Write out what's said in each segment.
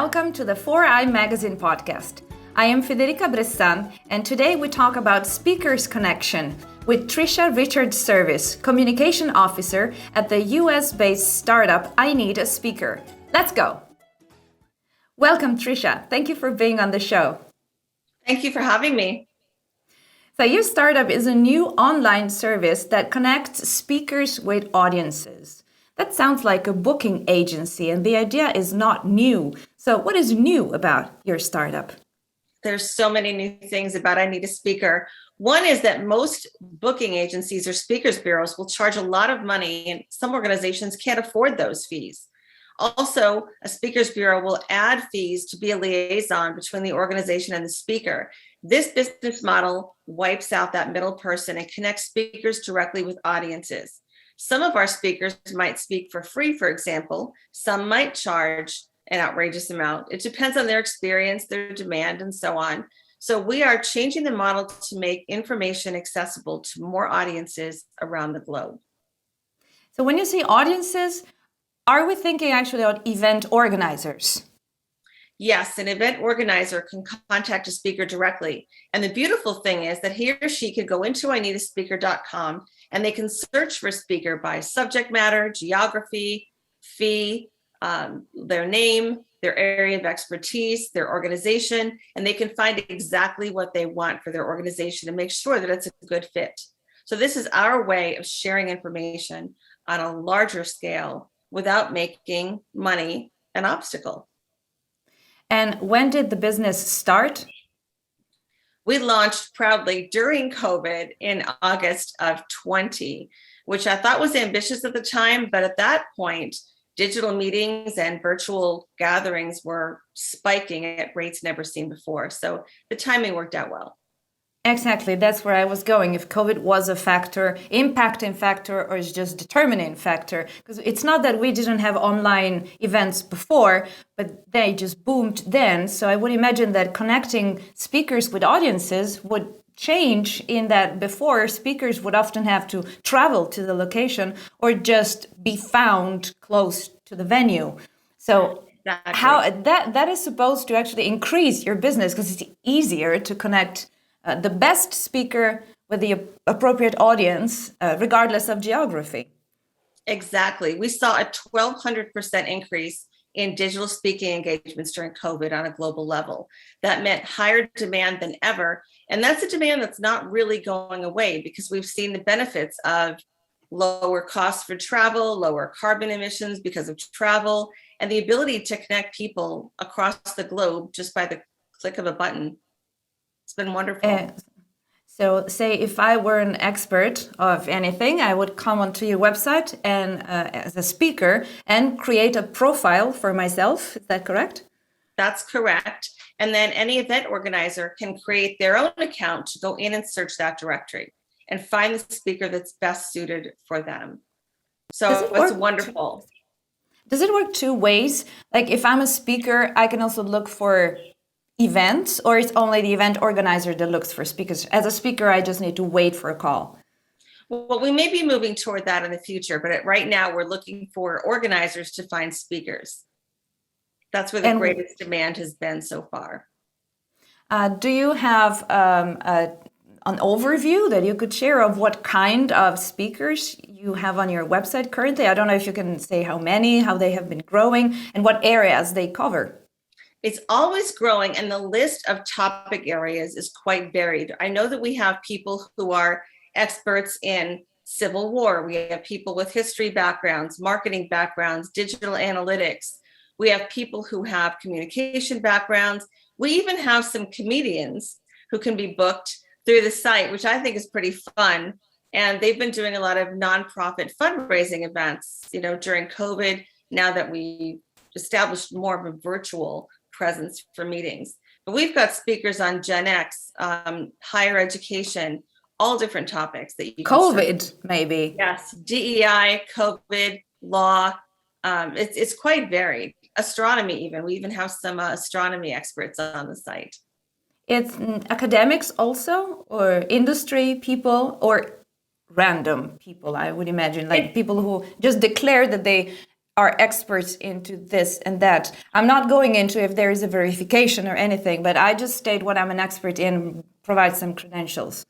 welcome to the 4i-magazine podcast. I am Federica Bressan, and today we talk about Speakers Connection with Tricia Richards-Service, Communication Officer at the US-based startup I Need a Speaker. Let's go! Welcome, Tricia. Thank you for being on the show. Thank you for having me. So your startup is a new online service that connects speakers with audiences. That sounds like a booking agency, and the idea is not new. So what is new about your startup? There's so many new things about I Need a Speaker. One is that most booking agencies or speakers bureaus will charge a lot of money, and some organizations can't afford those fees. Also, a speakers bureau will add fees to be a liaison between the organization and the speaker. This business model wipes out that middle person and connects speakers directly with audiences. Some of our speakers might speak for free, for example. Some might charge an outrageous amount. It depends on their experience, their demand, and so on. So we are changing the model to make information accessible to more audiences around the globe. So when you say audiences, are we thinking actually about event organizers? Yes, an event organizer can contact a speaker directly. And the beautiful thing is that he or she could go into ineedaspeaker.com and they can search for a speaker by subject matter, geography, fee, their name, their area of expertise, their organization, and they can find exactly what they want for their organization and make sure that it's a good fit. So this is our way of sharing information on a larger scale without making money an obstacle. And when did the business start? We launched proudly during COVID in August of 20, which I thought was ambitious at the time. But at that point, digital meetings and virtual gatherings were spiking at rates never seen before. So the timing worked out well. Exactly, that's where I was going. If COVID was a factor, impacting factor, or is just determining factor, because it's not that we didn't have online events before, but they just boomed then. So I would imagine that connecting speakers with audiences would change in that before speakers would often have to travel to the location or just be found close to the venue. So exactly. How that is supposed to actually increase your business because it's easier to connect the best speaker with the appropriate audience, regardless of geography. Exactly. We saw a 1,200% increase in digital speaking engagements during COVID on a global level. That meant higher demand than ever. And that's a demand that's not really going away because we've seen the benefits of lower costs for travel, lower carbon emissions because of travel, and the ability to connect people across the globe just by the click of a button. It's been wonderful. So say if I were an expert of anything, I would come onto your website and as a speaker and create a profile for myself. Is that correct? That's correct. And then any event organizer can create their own account to go in and search that directory and find the speaker that's best suited for them. So it's wonderful. Does it work two ways? Like if I'm a speaker, I can also look for events, or it's only the event organizer that looks for speakers? As a speaker, I just need to wait for a call. Well, we may be moving toward that in the future, but right now we're looking for organizers to find speakers. That's where the greatest demand has been so far. Do you have an overview that you could share of what kind of speakers you have on your website currently? I don't know if you can say how many, how they have been growing, and what areas they cover. It's always growing, and the list of topic areas is quite varied. I know that we have people who are experts in Civil War. We have people with history backgrounds, marketing backgrounds, digital analytics. We have people who have communication backgrounds. We even have some comedians who can be booked through the site, which I think is pretty fun. And they've been doing a lot of nonprofit fundraising events, during COVID, now that we established more of a virtual presence for meetings. But we've got speakers on Gen X, higher education, all different topics that you can COVID, maybe. Yes, DEI, COVID, law. It's quite varied. Astronomy, even. We even have some astronomy experts on the site. It's academics also, or industry people, or random people, I would imagine, like people who just declare that they are experts into this and that. I'm not going into if there is a verification or anything, but I just state what I'm an expert in, provide some credentials.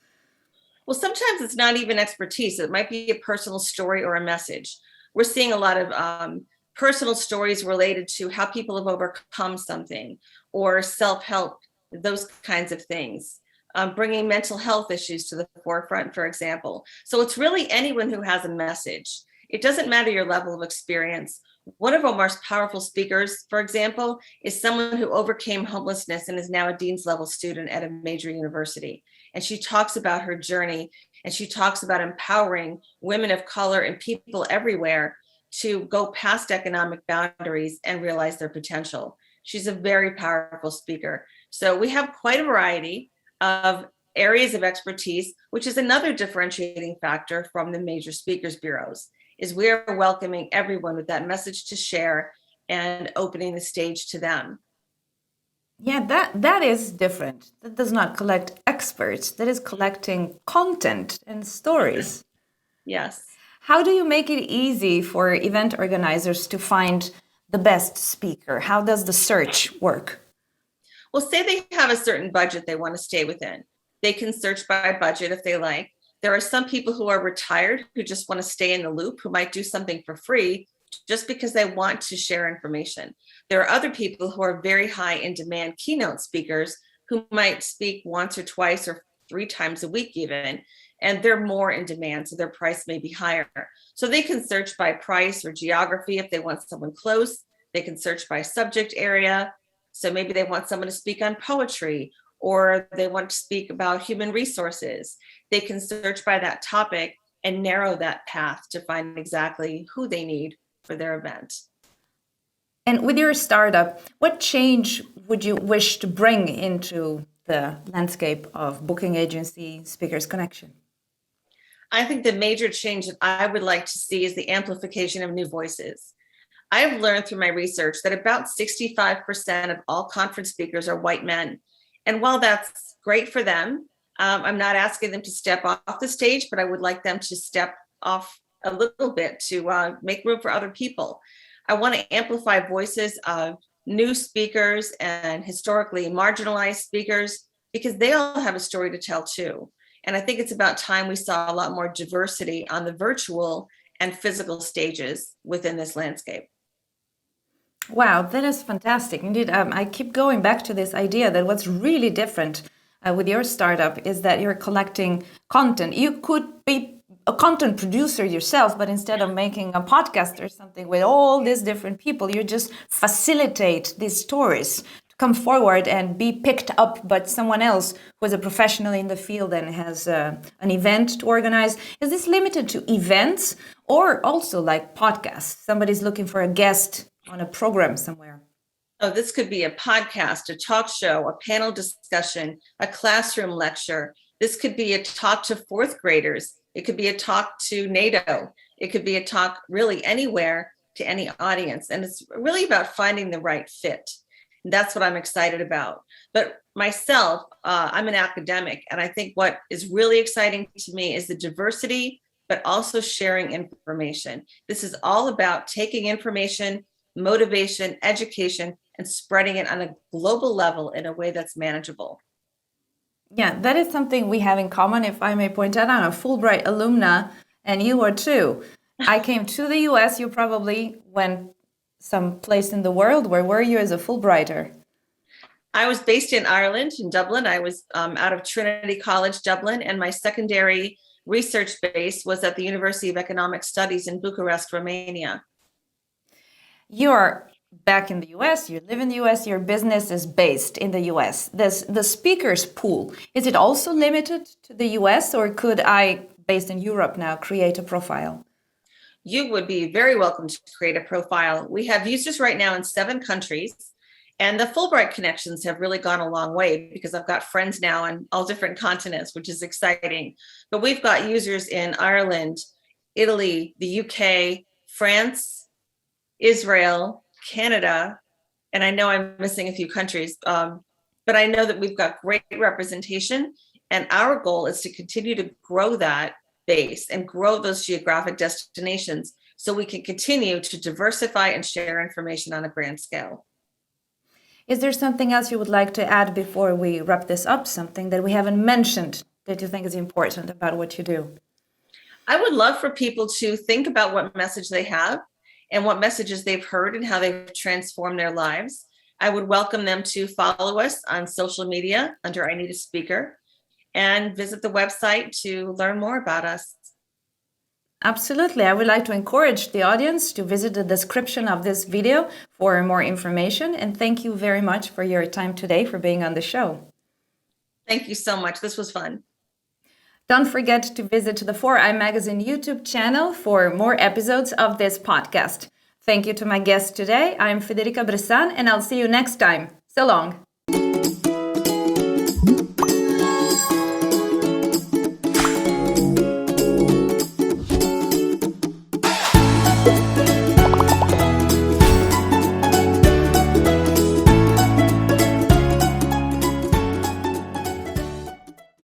Well, sometimes it's not even expertise. It might be a personal story or a message. We're seeing a lot of personal stories related to how people have overcome something or self-help, those kinds of things. Bringing mental health issues to the forefront, for example. So it's really anyone who has a message. It doesn't matter your level of experience. One of our most powerful speakers, for example, is someone who overcame homelessness and is now a Dean's level student at a major university. And she talks about her journey, and she talks about empowering women of color and people everywhere to go past economic boundaries and realize their potential. She's a very powerful speaker. So we have quite a variety of areas of expertise, which is another differentiating factor from the major speakers bureaus, is we're welcoming everyone with that message to share and opening the stage to them. Yeah, that is different. That does not collect experts. That is collecting content and stories. Yes. How do you make it easy for event organizers to find the best speaker? How does the search work? Well, say they have a certain budget they want to stay within. They can search by budget if they like. There are some people who are retired who just want to stay in the loop, who might do something for free just because they want to share information. There are other people who are very high in demand keynote speakers who might speak once or twice or 3 times a week even, and they're more in demand, so their price may be higher. So they can search by price or geography if they want someone close. They can search by subject area. So maybe they want someone to speak on poetry, or they want to speak about human resources. They can search by that topic and narrow that path to find exactly who they need for their event. And with your startup, what change would you wish to bring into the landscape of booking agency Speakers Connection? I think the major change that I would like to see is the amplification of new voices. I've learned through my research that about 65% of all conference speakers are white men. And while that's great for them, I'm not asking them to step off the stage, but I would like them to step off a little bit to make room for other people. I want to amplify voices of new speakers and historically marginalized speakers because they all have a story to tell too. And I think it's about time we saw a lot more diversity on the virtual and physical stages within this landscape. Wow, that is fantastic. Indeed, I keep going back to this idea that what's really different with your startup is that you're collecting content. You could be a content producer yourself, but instead of making a podcast or something with all these different people, you just facilitate these stories to come forward and be picked up by someone else who is a professional in the field and has an event to organize. Is this limited to events or also like podcasts? Somebody's looking for a guest on a program somewhere. Oh, this could be a podcast, a talk show, a panel discussion, a classroom lecture. This could be a talk to 4th graders. It could be a talk to NATO. It could be a talk really anywhere to any audience. And it's really about finding the right fit. And that's what I'm excited about. But myself, I'm an academic. And I think what is really exciting to me is the diversity, but also sharing information. This is all about taking information, motivation, education, and spreading it on a global level in a way that's manageable. Yeah, that is something we have in common. If I may point out, I'm a Fulbright alumna, and you are too. I came to the US. You probably went someplace in the world. Where were you as a Fulbrighter? I was based in Ireland, in Dublin. I was out of Trinity College, Dublin, and my secondary research base was at the University of Economic Studies in Bucharest, Romania. You're back in the US, you live in the US, your business is based in the US. The speakers pool, is it also limited to the US, or could I, based in Europe now, create a profile? You would be very welcome to create a profile. We have users right now in 7 countries, and the Fulbright connections have really gone a long way because I've got friends now on all different continents, which is exciting. But we've got users in Ireland, Italy, the UK, France, Israel, Canada, and I know I'm missing a few countries, but I know that we've got great representation, and our goal is to continue to grow that base and grow those geographic destinations so we can continue to diversify and share information on a grand scale. Is there something else you would like to add before we wrap this up? Something that we haven't mentioned that you think is important about what you do? I would love for people to think about what message they have and what messages they've heard and how they've transformed their lives. I would welcome them to follow us on social media under I Need a Speaker and visit the website to learn more about us. Absolutely. I would like to encourage the audience to visit the description of this video for more information. And thank you very much for your time today, for being on the show. Thank you so much. This was fun. Don't forget to visit the 4i-magazine YouTube channel for more episodes of this podcast. Thank you to my guest today. I'm Federica Bressan, and I'll see you next time. So long.